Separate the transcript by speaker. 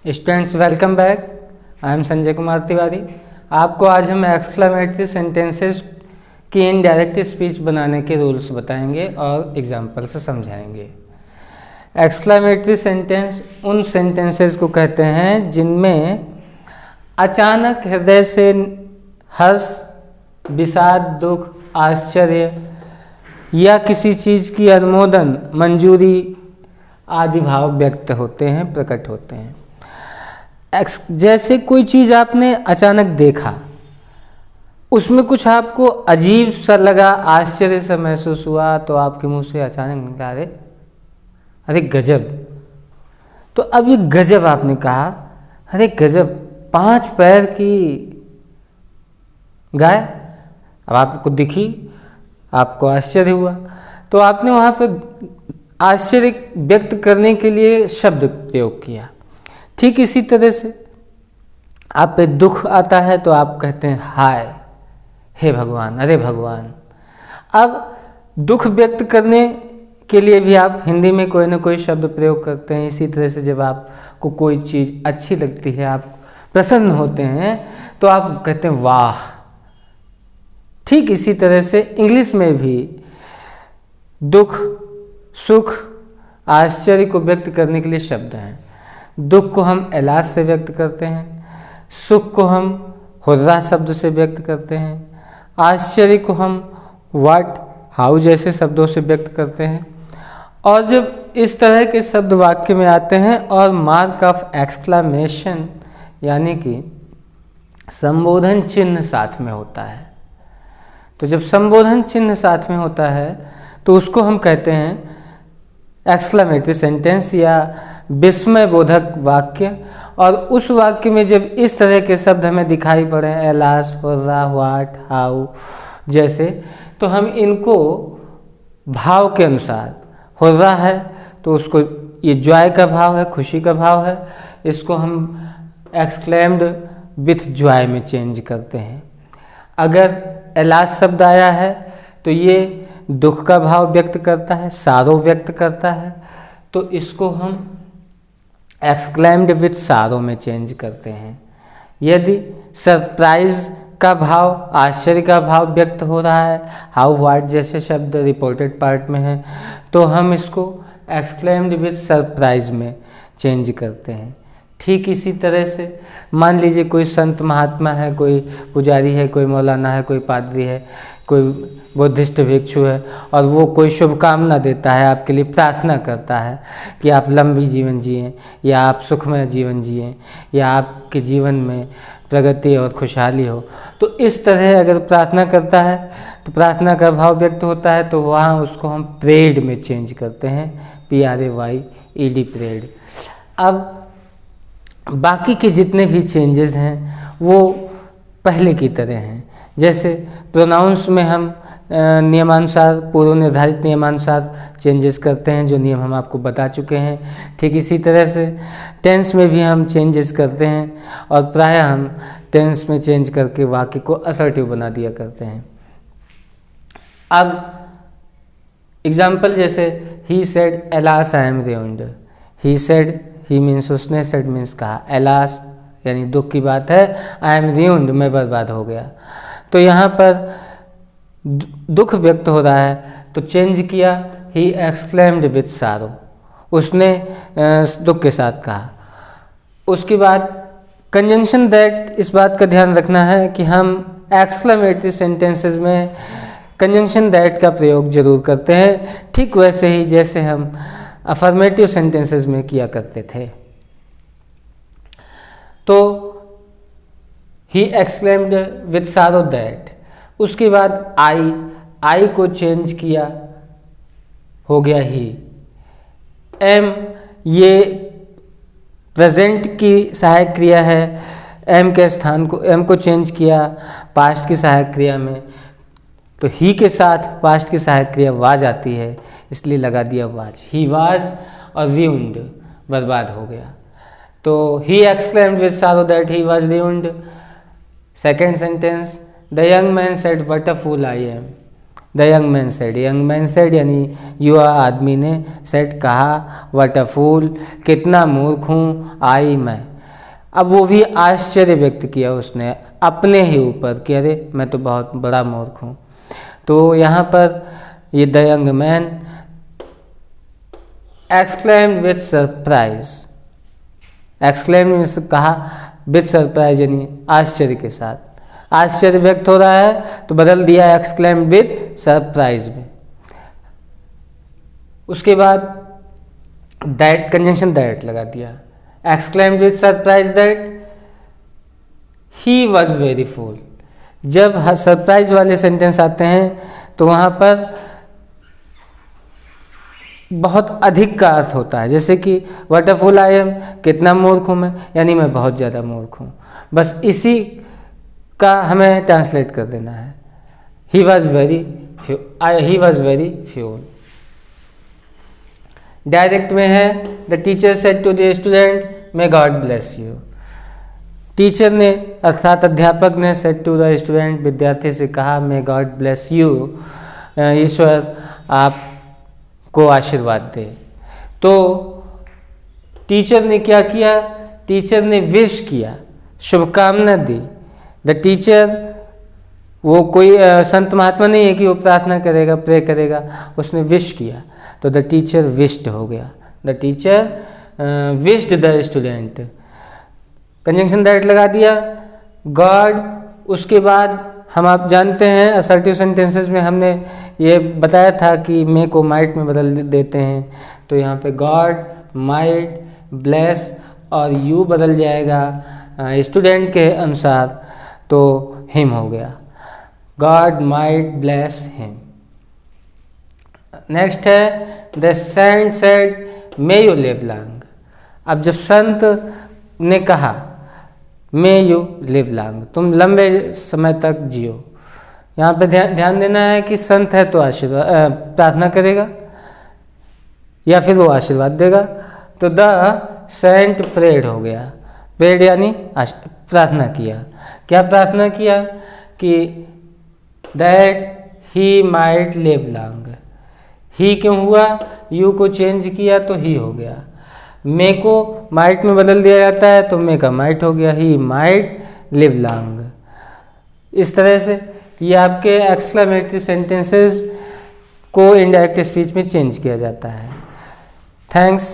Speaker 1: Students welcome back. I am Sanjay Kumar Tiwari. आपको आज हम एक्सक्लेमेटरी सेंटेंसेस की इनडायरेक्ट स्पीच बनाने के रूल्स बताएंगे और एग्जाम्पल से समझाएंगे। एक्सक्लेमेटरी सेंटेंस उन सेंटेंसेस को कहते हैं जिनमें अचानक हृदय से हर्ष, विषाद, दुख, आश्चर्य या किसी चीज़ की अनुमोदन, मंजूरी आदि भाव व्यक्त होते हैं, प्रकट होते हैं। जैसे कोई चीज़ आपने अचानक देखा, उसमें कुछ आपको अजीब सा लगा, आश्चर्य सा महसूस हुआ, तो आपके मुंह से अचानक निकला अरे गजब। तो अब ये गजब आपने कहा, अरे गजब, 5 पैर की गाय अब आपको दिखी, आपको आश्चर्य हुआ, तो आपने वहाँ पे आश्चर्य व्यक्त करने के लिए शब्द प्रयोग किया। ठीक इसी तरह से आप पे दुख आता है तो आप कहते हैं हाय, हे भगवान, अरे भगवान। अब दुख व्यक्त करने के लिए भी आप हिंदी में कोई ना कोई शब्द प्रयोग करते हैं। इसी तरह से जब आपको कोई चीज़ अच्छी लगती है, आप प्रसन्न होते हैं, तो आप कहते हैं वाह। ठीक इसी तरह से इंग्लिश में भी दुख, सुख, आश्चर्य को व्यक्त करने के लिए शब्द हैं। दुख को हम एलास से व्यक्त करते हैं, सुख को हम हुर्रा शब्द से व्यक्त करते हैं, आश्चर्य को हम व्हाट, हाउ जैसे शब्दों से व्यक्त करते हैं। और जब इस तरह के शब्द वाक्य में आते हैं और मार्क ऑफ एक्सक्लेमेशन यानी कि संबोधन चिन्ह साथ में होता है, तो जब संबोधन चिन्ह साथ में होता है तो उसको हम कहते हैं एक्सक्लेमेटरी सेंटेंस या विस्मय बोधक वाक्य। और उस वाक्य में जब इस तरह के शब्द हमें दिखाई पड़े, एलास, हुर्रा, व्हाट, हाउ जैसे, तो हम इनको भाव के अनुसार, हुर्रा है तो उसको ये जॉय का भाव है, खुशी का भाव है, इसको हम एक्सक्लेम्ड विथ जॉय में चेंज करते हैं। अगर एलास शब्द आया है तो ये दुख का भाव व्यक्त करता है, सारो व्यक्त करता है, तो इसको हम एक्सक्लेम्ड विथ सारो में चेंज करते हैं। यदि सरप्राइज का भाव, आश्चर्य का भाव व्यक्त हो रहा है, हाउ, व्हाट जैसे शब्द रिपोर्टेड पार्ट में है, तो हम इसको एक्सक्लेम्ड विथ सरप्राइज में चेंज करते हैं। ठीक इसी तरह से मान लीजिए कोई संत महात्मा है, कोई पुजारी है, कोई मौलाना है, कोई पादरी है, कोई बुद्धिस्ट भिक्षु है, और वो कोई शुभकामना देता है, आपके लिए प्रार्थना करता है कि आप लंबी जीवन जिएं या आप सुखमय जीवन जिएं या आपके जीवन में प्रगति और खुशहाली हो। तो इस तरह अगर प्रार्थना करता है तो प्रार्थना का भाव व्यक्त होता है, तो वहाँ उसको हम प्रेड में चेंज करते हैं, PRAYED, प्रेड। अब बाकी के जितने भी चेंजेस हैं वो पहले की तरह हैं। जैसे प्रोनाउंस में हम नियमानुसार, पूर्व निर्धारित नियमानुसार चेंजेस करते हैं, जो नियम हम आपको बता चुके हैं। ठीक इसी तरह से टेंस में भी हम चेंजेस करते हैं, और प्रायः हम टेंस में चेंज करके वाक्य को असर्टिव बना दिया करते हैं। अब एग्जाम्पल जैसे he said alas I am ruined। He said, he means उसने, सेड मीन्स कहा, एलास यानी दुख की बात है, आई एम ruined मैं बर्बाद हो गया। तो यहाँ पर दुख व्यक्त हो रहा है तो चेंज किया, ही एक्सक्लेम्ड विथ सारो, उसने दुख के साथ कहा। उसके बाद कंजंक्शन दैट, इस बात का ध्यान रखना है कि हम एक्सक्लेमेटरी सेंटेंसेस में कंजंक्शन दैट का प्रयोग जरूर करते हैं, ठीक वैसे ही जैसे हम अफर्मेटिव सेंटेंसेस में किया करते थे। तो ही एक्सक्लेम्ड विथ सारो दैट। उसके बाद आई को चेंज किया, हो गया ही। एम, ये प्रेजेंट की सहायक क्रिया है, एम के स्थान को, एम को चेंज किया पास्ट की सहायक क्रिया में, तो ही के साथ पास्ट की सहायक क्रिया वाज आती है, इसलिए लगा दिया वाज। ही वाज और ruined, बर्बाद हो गया। तो ही exclaimed with sorrow that he was ruined। Second sentence, the young man said what a fool I am. The young man said यानी युवा आदमी ने, सेड कहा, व्हाट अ फूल, कितना मूर्ख हूँ, आई मैं, अब वो भी आश्चर्य व्यक्त किया उसने अपने ही ऊपर कि अरे मैं तो बहुत बड़ा मूर्ख हूँ। तो यहाँ पर ये the young man exclaimed with surprise, exclaimed कहा विथ सरप्राइज यानी आश्चर्य के साथ, आश्चर्य व्यक्त हो रहा है तो बदल दिया एक्सक्लेम्ड विथ सरप्राइज में। उसके बाद दैट कंजंक्शन दैट लगा दिया, exclaimed with surprise that he was very fool. जब सरप्राइज वाले सेंटेंस आते हैं तो वहाँ पर बहुत अधिक का अर्थ होता है, जैसे कि what a fool I M, कितना मूर्ख हूँ मैं, यानी मैं बहुत ज़्यादा मूर्ख हूँ। बस इसी का हमें ट्रांसलेट कर देना है, he was very fool. Direct में है the teacher said to the student may God bless you. Teacher ने अर्थात अध्यापक ने सेड टू द स्टूडेंट विद्यार्थी से कहा मे गॉड ब्लेस यू, ईश्वर आपको आशीर्वाद दे। तो टीचर ने क्या किया, टीचर ने विश किया, शुभकामना दी। द टीचर वो कोई संत महात्मा नहीं है कि वो प्रार्थना करेगा प्रे करेगा, उसने विश किया तो द टीचर विश्ड हो गया, the teacher wished the student. Conjunction that लगा दिया, गॉड। उसके बाद हम आप जानते हैं असर्टिव सेंटेंसेस में हमने ये बताया था कि मे को माइट में बदल देते हैं, तो यहाँ पे गॉड माइट ब्लेस और यू बदल जाएगा स्टूडेंट के अनुसार, तो हिम हो गया, God might bless him. Next है the saint said may you live long. अब जब संत ने कहा मे यू लिव लॉन्ग, तुम लंबे समय तक जियो, यहाँ पे ध्यान देना है कि संत है तो आशीर्वाद प्रार्थना करेगा या फिर वो आशीर्वाद देगा। तो द सेंट प्रेड हो गया, प्रेड यानी प्रार्थना किया। क्या प्रार्थना किया कि that he might live long. He क्यों हुआ, यू को चेंज किया तो ही हो गया। मे को माइट में बदल दिया जाता है तो मे का माइट हो गया, ही माइट लिव लॉन्ग। इस तरह से ये आपके एक्सक्लेमेटरी सेंटेंसेस को इनडायरेक्ट स्पीच में चेंज किया जाता है। थैंक्स।